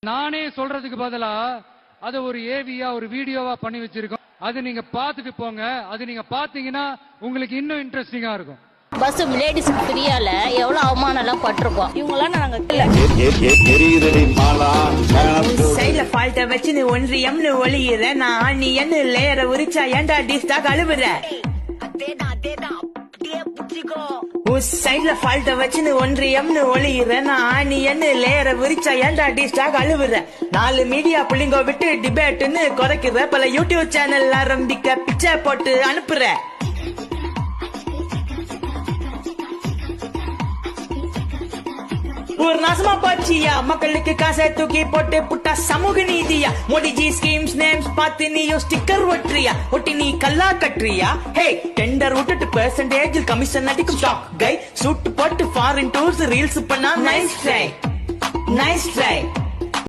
நானே சொல்றதுக்கு பதிலா அது ஒரு ஏவியா ஒரு வீடியோவா பண்ணி வச்சிருக்கோம். அது நீங்க பாத்துட்டு போங்க. அது நீங்க பாத்தீங்கன்னா உங்களுக்கு இன்னும் இன்ட்ரெஸ்டிங்கா இருக்கும். பஸ் லேடிஸ்க்கு ஃப்ரீயால எவ்வளவு அவமானம் எல்லாம் பட்டிருக்கோம். இவங்கெல்லாம் நாங்க சைட்ல ஃபால்ட்ட வச்சு நீ ஒன்றியம்னு ஒளியிற நான் நீ என்ன லேயரை உரிச்சா ஏன்டா டிஸ்டா கழுவுற சைட்ல ஃபால்ட்ட வச்சு நீ ஒன்றியம்னு ஒளியிற நான் நீ என்ன லேயரை உரிச்சா ஏன்டா டிஸ்டா கழுவுற 4 மீடியா புள்ளிங்கோ விட்டு டிபேட்னு குறைக்கிற பல யூடியூப் சேனல் ஆரம்பிக்க பிச்சை போட்டு அனுப்புற ஒரு நாசமா போச்சியா மக்களுக்கு காசை தூக்கி போட்டு புட்டா சமூக நீதியா மோடிஜி ஸ்கீம்ஸ் நேம்ஸ் பார்த்து நீயும் ஸ்டிக்கர் ஒட்டுறியா ஒட்டி நீ கல்லா கட்டுறியா ஹே டெண்டர் விட்டுட்டு பெர்சன்டேஜில் கமிஷன் அடிக்கும் டாக் கை சூட்டு போட்டு ஃபாரின் டூர்ஸ் ரீல்ஸ் பண்ணா நைஸ் ட்ரை